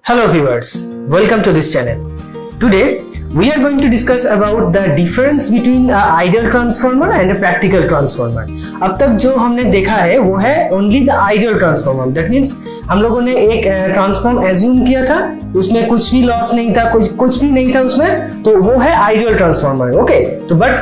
Hello viewers, welcome to this channel. Today we are going to discuss about the difference between an ideal transformer and a practical transformer. अब तक जो हमने देखा है वो है only the ideal transformer. That means हम लोगों ने एक ट्रांसफॉर्म एज्यूम किया था, उसमें कुछ भी लॉस नहीं था, कुछ भी नहीं था उसमें, तो वो है आइडियल ट्रांसफॉर्मर. ओके, तो बट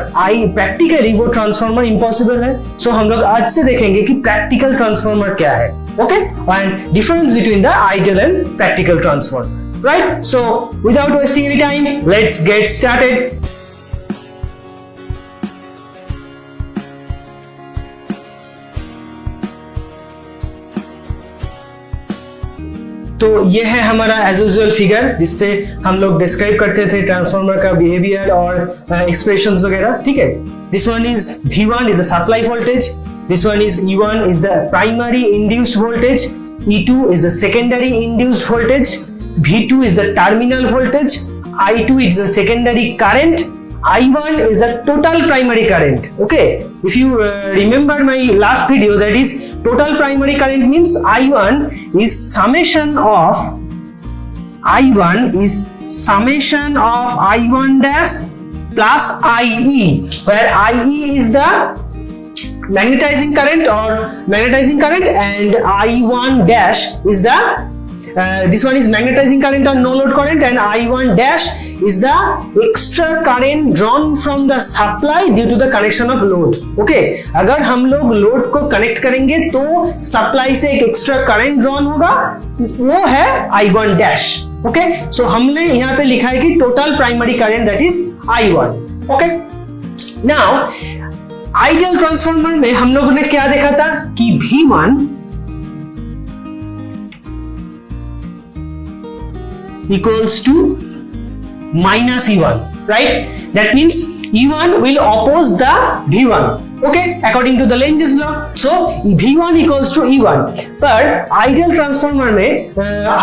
प्रैक्टिकली वो ट्रांसफॉर्मर इम्पॉसिबल है. सो हम लोग आज से देखेंगे कि प्रैक्टिकल ट्रांसफॉर्मर क्या है. Okay, and difference between the ideal and practical transformer, right? So without wasting any time, let's get started. तो ये है हमारा एज यूजुअल फिगर जिससे हम लोग डिस्क्राइब करते थे ट्रांसफार्मर का बिहेवियर और एक्सप्रेशंस वगैरह. ठीक है, this one is V1 is the supply voltage. This one is E1 is the primary induced voltage, E2 is the secondary induced voltage, V2 is the terminal voltage, I2 is the secondary current, I1 is the total primary current. Okay, if you remember my last video, that is total primary current means I1 is summation of I1 dash plus IE, where IE is the magnetizing current and I1 dash is the this one is magnetizing current or no load current, and I1 dash is the extra current drawn from the supply due to the connection of load. Okay, अगर हम लोग load को connect करेंगे तो supply से एक extra current drawn होगा, वो है I1 dash. ओके, सो हमने यहाँ पे लिखा है कि total primary current that is I1. Okay, now ideal transformer में हम लोगों ने क्या देखा था कि V1 equals to minus E1, right? That means E1 will oppose the V1. Okay, according to the Lenz law. So V1 equals to E1. पर ideal transformer में